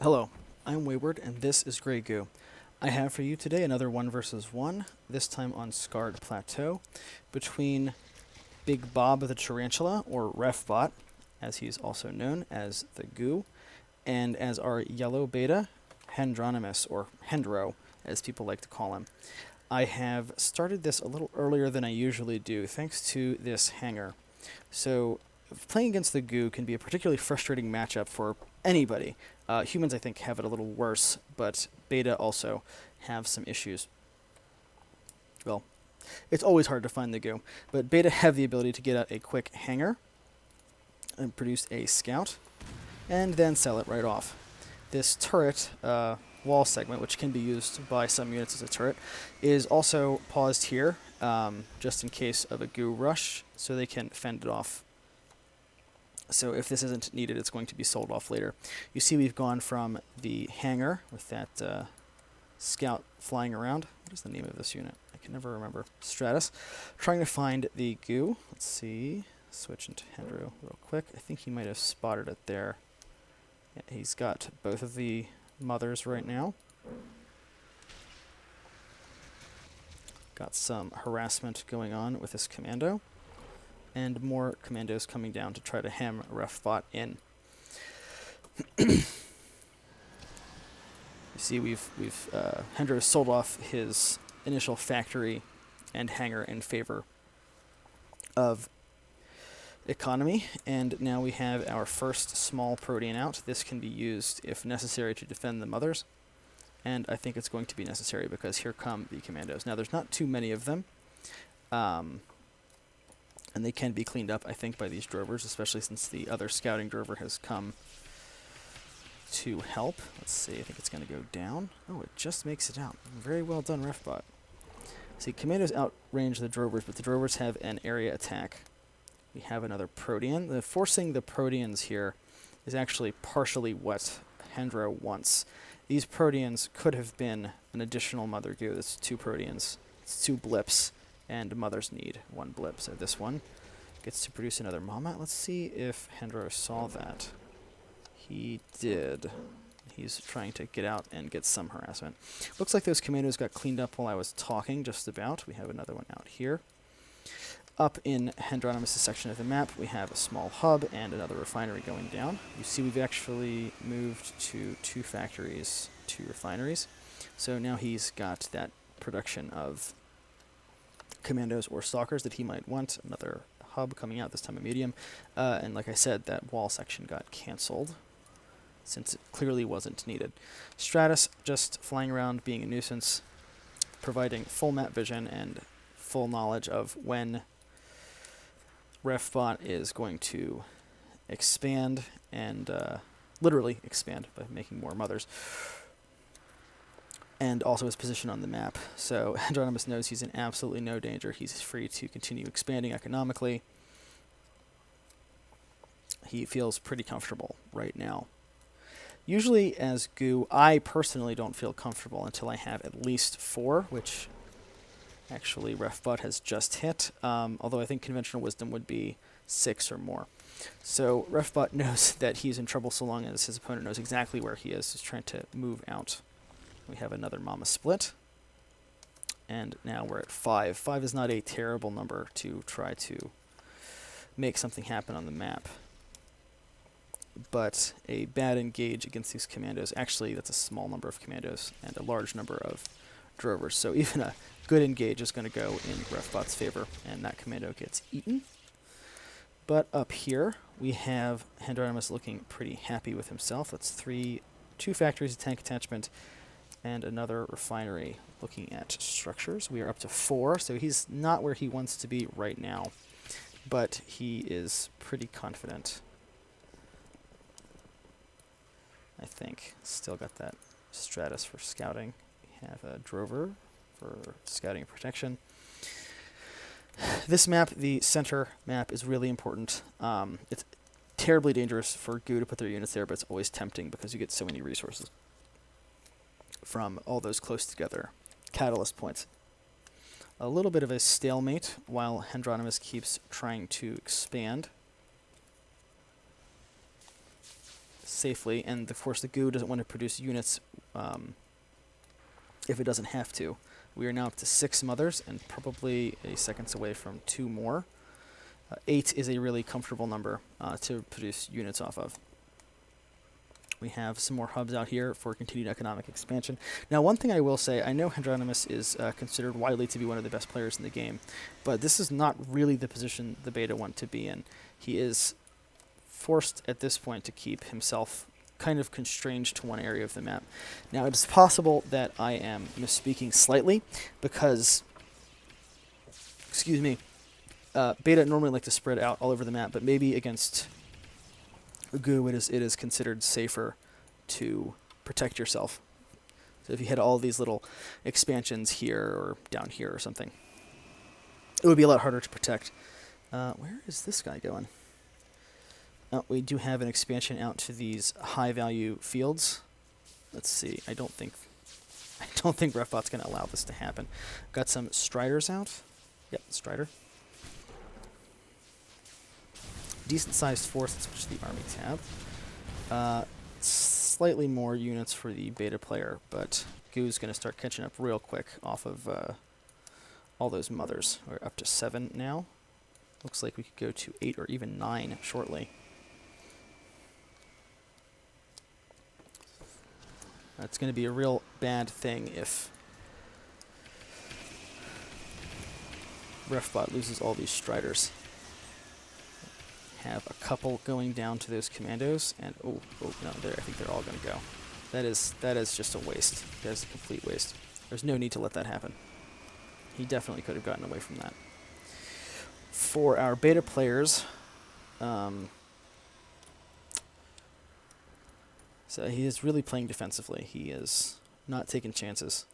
Hello, I'm Wayward, and this is Grey Goo. I have for you today another 1 versus 1, this time on Scarred Plateau, between Big Bob the Tarantula, or Refbot, as he is also known as the Goo, and as our yellow beta, Hendronimus, or Hendro, as people like to call him. I have started this a little earlier than I usually do, thanks to this hanger. So, playing against the Goo can be a particularly frustrating matchup for anybody. Humans, I think, have it a little worse, but beta also have some issues. Well, it's always hard to find the Goo, but beta have the ability to get out a quick hanger and produce a scout, and then sell it right off. This turret wall segment, which can be used by some units as a turret, is also paused here, just in case of a Goo rush, so they can fend it off. So if this isn't needed, it's going to be sold off later. You see we've gone from the hangar with that scout flying around. What is the name of this unit? I can never remember. Stratus. Trying to find the Goo. Let's see. Switch into Hendro real quick. I think he might have spotted it there. Yeah, he's got both of the mothers right now. Got some harassment going on with this commando. And more commandos coming down to try to hem Refbot in. You see, Hendro sold off his initial factory and hangar in favor of economy, and now we have our first small protean out. This can be used if necessary to defend the mothers, and I think it's going to be necessary because here come the commandos. Now, there's not too many of them. And they can be cleaned up, I think, by these drovers, especially since the other scouting drover has come to help. Let's see, I think it's going to go down. Oh, it just makes it out. Very well done, Refbot. See, commandos outrange the drovers, but the drovers have an area attack. We have another protean. Forcing the proteans here is actually partially what Hendro wants. These proteans could have been an additional mother Goo. That's 2 proteans. It's 2 blips. And mothers need 1 blip, so this one gets to produce another mama. Let's see if Hendro saw that. He did. He's trying to get out and get some harassment. Looks like those commandos got cleaned up while I was talking, just about. We have another one out here. Up in Hendronimus' section of the map, we have a small hub and another refinery going down. You see we've actually moved to 2 factories, 2 refineries. So now he's got that production of commandos or stalkers that he might want. Another hub coming out, this time a medium. And like I said, that wall section got cancelled since it clearly wasn't needed. Stratus just flying around being a nuisance, providing full map vision and full knowledge of when Refbot is going to expand and literally expand by making more mothers. And also his position on the map. So Hendronimus knows he's in absolutely no danger. He's free to continue expanding economically. He feels pretty comfortable right now. Usually as Goo, I personally don't feel comfortable until I have at least 4, which actually Refbot has just hit, although I think conventional wisdom would be 6 or more. So Refbot knows that he's in trouble so long as his opponent knows exactly where he is. He's trying to move out. We have another mama split, and now we're at 5. 5 is not a terrible number to try to make something happen on the map, but a bad engage against these commandos, actually that's a small number of commandos and a large number of drovers, so even a good engage is going to go in Refbot's favor, and that commando gets eaten. But up here, we have Hendronimus looking pretty happy with himself. That's 2 factories, a tank attachment, and another refinery. Looking at structures, we are up to 4, so he's not where he wants to be right now, but he is pretty confident, I think. Still got that Stratus for scouting. We have a drover for scouting and protection. This map, the center map, is really important. It's terribly dangerous for Goo to put their units there, but it's always tempting because you get so many resources from all those close together catalyst points. A little bit of a stalemate while Hendronimus keeps trying to expand. safely, and of course the goo doesn't want to produce units if it doesn't have to. We are now up to 6 mothers and probably a seconds away from 2 more. 8 is a really comfortable number to produce units off of. We have some more hubs out here for continued economic expansion. Now, one thing I will say, I know Hendronimus is considered widely to be one of the best players in the game, but this is not really the position the beta want to be in. He is forced at this point to keep himself kind of constrained to one area of the map. Now, it is possible that I am misspeaking slightly because, excuse me, beta normally like to spread out all over the map, but maybe against goo it is considered safer to protect yourself. So if you had all these little expansions here or down here or something, it would be a lot harder to protect. Where is this guy going? Oh, we do have an expansion out to these high value fields. Let's see. I don't think Refbot's going to allow this to happen. Got some Striders out. Yep, Strider. Decent sized force. Let's switch to the army tab. Slightly more units for the beta player, but Goo's going to start catching up real quick off of all those mothers. We're up to 7 now. Looks like we could go to 8 or even 9 shortly. That's going to be a real bad thing if Refbot loses all these Striders. Have a couple going down to those commandos, and oh no, I think they're all going to go. That is just a waste. That is a complete waste. There's no need to let that happen. He definitely could have gotten away from that. For our beta players, so he is really playing defensively. He is not taking chances.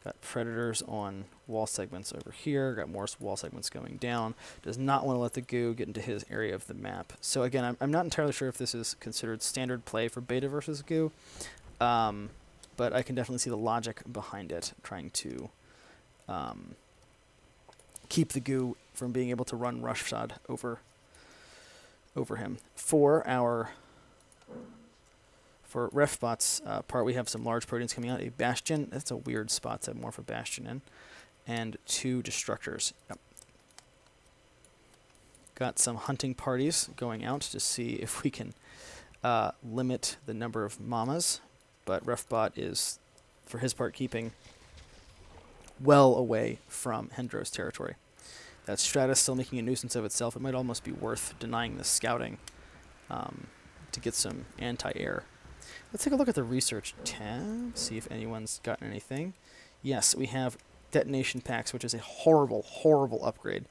Got predators on wall segments over here. Got more wall segments going down. Does not want to let the goo get into his area of the map. So again, I'm not entirely sure if this is considered standard play for beta versus goo, but I can definitely see the logic behind it, trying to keep the goo from being able to run roughshod over him. For Refbot's part, we have some large proteins coming out. A Bastion, that's a weird spot to morph a Bastion in. And 2 Destructors. Yep. Got some hunting parties going out to see if we can limit the number of mamas. But Refbot is, for his part, keeping well away from Hendro's territory. That Stratus still making a nuisance of itself. It might almost be worth denying the scouting to get some anti-air. Let's take a look at the research tab, see if anyone's gotten anything. Yes, we have detonation packs, which is a horrible, horrible upgrade.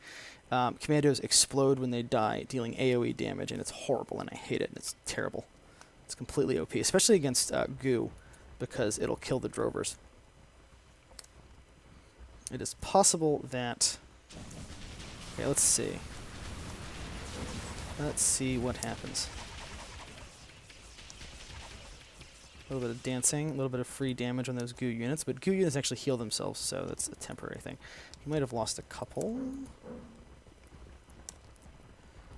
Commandos explode when they die, dealing AoE damage, and it's horrible, and I hate it, and it's terrible. It's completely OP, especially against goo, because it'll kill the drovers. It is possible that... Okay, let's see. Let's see what happens. A little bit of dancing, a little bit of free damage on those goo units, but goo units actually heal themselves, so that's a temporary thing. He might have lost a couple.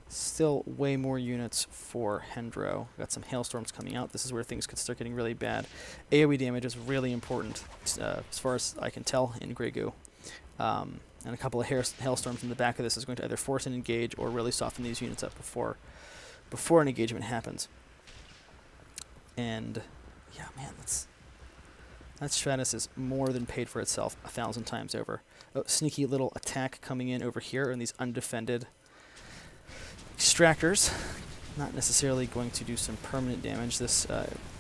Still way more units for Hendro. Got some hailstorms coming out. This is where things could start getting really bad. AoE damage is really important, as far as I can tell, in Grey Goo. And a couple of hailstorms in the back of this is going to either force an engage or really soften these units up before an engagement happens. And... yeah, man, that Stratus is more than paid for itself 1,000 times over. Oh, sneaky little attack coming in over here, and these undefended extractors. Not necessarily going to do some permanent damage. This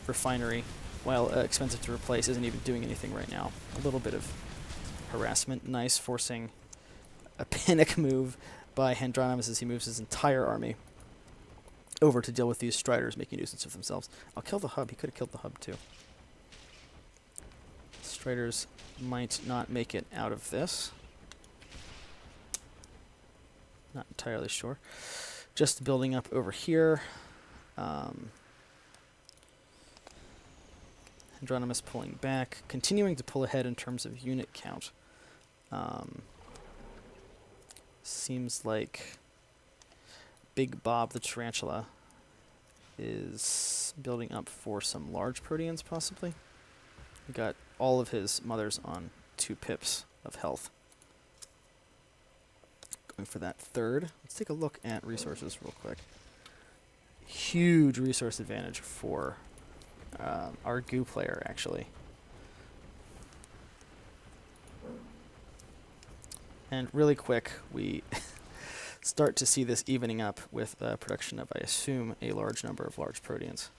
refinery, while expensive to replace, isn't even doing anything right now. A little bit of harassment. Nice, forcing a panic move by Hendronimus as he moves his entire army over to deal with these Striders making nuisance of themselves. I'll kill the hub. He could have killed the hub too. Striders might not make it out of this. Not entirely sure. Just building up over here. Hendronimus pulling back. Continuing to pull ahead in terms of unit count. Seems like Big Bob the Tarantula is building up for some large proteans, possibly. We got all of his mothers on 2 pips of health. Going for that third. Let's take a look at resources real quick. Huge resource advantage for our Goo player, actually. And really quick, we start to see this evening up with the production of, I assume, a large number of large proteans.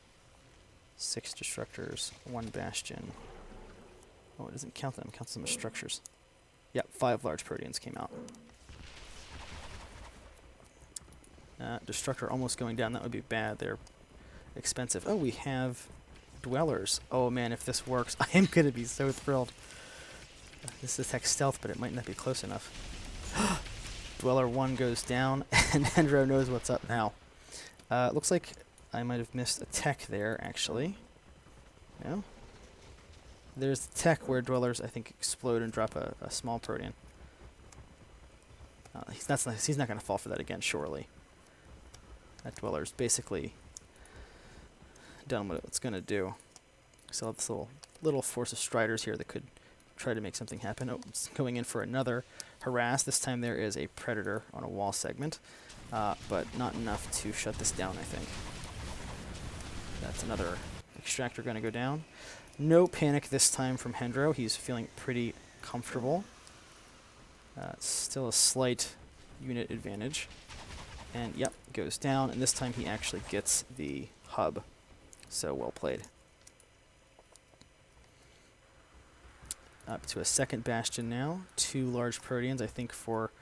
6 destructors, 1 bastion. Oh, it doesn't count them, it counts them as structures. Yep, 5 large proteans came out. Destructor almost going down, that would be bad. They're expensive. Oh, we have dwellers. Oh man, if this works, I am going to be so thrilled. This detects stealth, but it might not be close enough. Dweller 1 goes down, and Hendro knows what's up now. Looks like I might have missed a tech there, actually. No? There's the tech where dwellers, I think, explode and drop a small protean. He's not going to fall for that again, surely. That dweller's basically done what it's going to do. We still have this little force of striders here that could try to make something happen. Oh, it's going in for another harass. This time there is a predator on a wall segment, but not enough to shut this down, I think. That's another extractor going to go down. No panic this time from Hendro. He's feeling pretty comfortable. Still a slight unit advantage. And yep, goes down, and this time he actually gets the hub. So well played. Up to a second bastion now. 2 large proteans, I think, for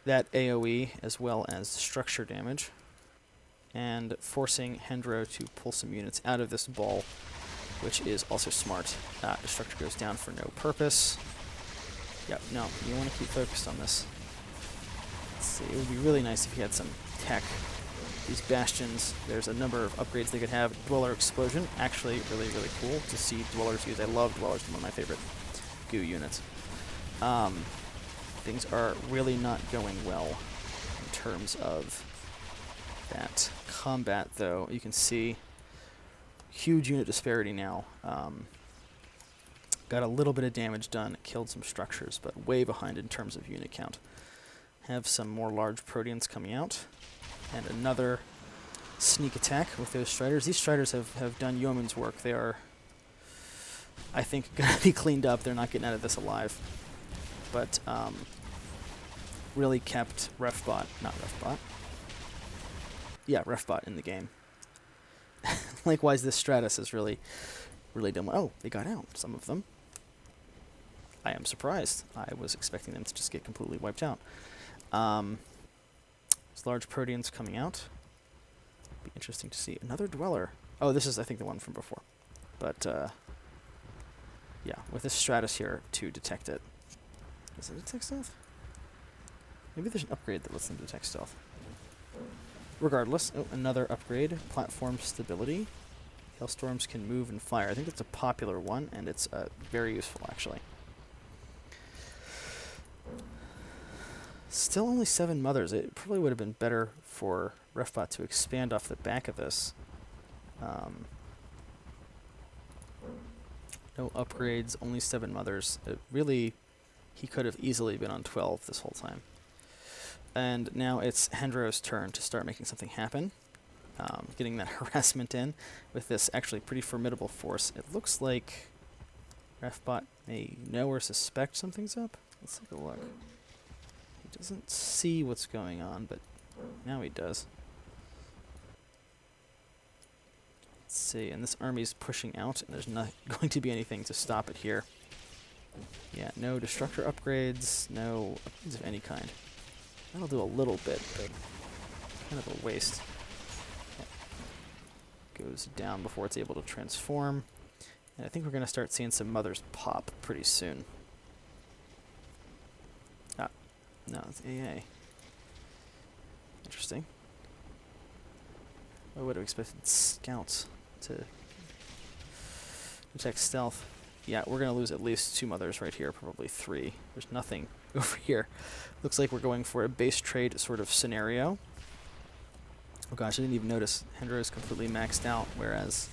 that AoE as well as structure damage. And forcing Hendro to pull some units out of this ball, which is also smart. Destructor goes down for no purpose. Yep, no, you want to keep focused on this. Let's see, it would be really nice if you had some tech. These bastions, there's a number of upgrades they could have. Dweller Explosion, actually really, really cool to see dwellers use. I love dwellers, one of my favorite Goo units. Things are really not going well in terms of that combat, though. You can see huge unit disparity now. Got a little bit of damage done, killed some structures, but way behind in terms of unit count. Have some more large proteans coming out, and another sneak attack with those striders. These striders have done yeoman's work. They are, I think, going to be cleaned up. They're not getting out of this alive. But really kept Refbot, not Refbot. Yeah, Refbot in the game. Likewise, this Stratus is really done well. Oh, they got out, some of them. I am surprised. I was expecting them to just get completely wiped out. There's large proteans coming out. Be interesting to see. Another dweller. Oh, this is, I think, the one from before. But, yeah, with this Stratus here to detect it. Does it detect stealth? Maybe there's an upgrade that lets them detect stealth. Regardless, oh, another upgrade. Platform stability. Hailstorms can move and fire. I think it's a popular one, and it's very useful, actually. Still only 7 mothers. It probably would have been better for Refbot to expand off the back of this. No upgrades, only 7 mothers. It really, he could have easily been on 12 this whole time. And now it's Hendro's turn to start making something happen. Getting that harassment in with this actually pretty formidable force. It looks like Refbot may know or suspect something's up. Let's take a look. He doesn't see what's going on, but now he does. Let's see, and this army's pushing out, and there's not going to be anything to stop it here. Yeah, no destructor upgrades, no upgrades of any kind. That'll do a little bit, but kind of a waste. Goes down before it's able to transform. And I think we're going to start seeing some mothers pop pretty soon. Ah, no, it's AA. Interesting. I would have expected scouts to detect stealth. Yeah, we're going to lose at least 2 mothers right here, probably 3. There's nothing over here. Looks like we're going for a base trade sort of scenario. Oh gosh, I didn't even notice. Hendro is completely maxed out, whereas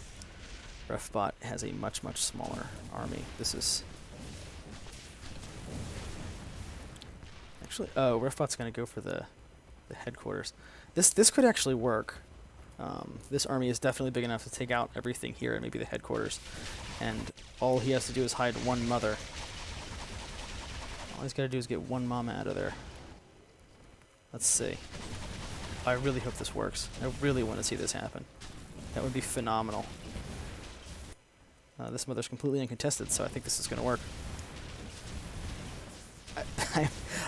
Refbot has a much, much smaller army. This is... Actually, oh, Refbot's going to go for the headquarters. This could actually work. This army is definitely big enough to take out everything here and maybe the headquarters. And all he has to do is hide one mother. All he's got to do is get one mama out of there. Let's see. I really hope this works. I really want to see this happen. That would be phenomenal. This mother's completely uncontested, so I think this is going to work.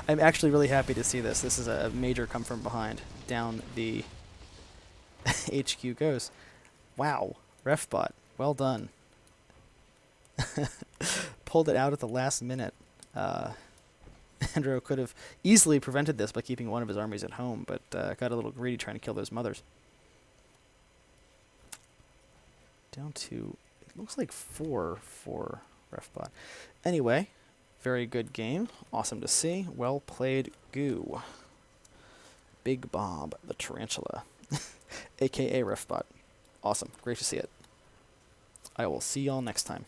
I'm actually really happy to see this. This is a major come from behind. Down the HQ goes. Wow. Refbot. Well done. Pulled it out at the last minute. Andrew could have easily prevented this by keeping one of his armies at home, but got a little greedy trying to kill those mothers. Down to, it looks like 4 for Refbot. Anyway, very good game. Awesome to see. Well played, Goo. Big Bob the Tarantula, a.k.a. Refbot. Awesome. Great to see it. I will see y'all next time.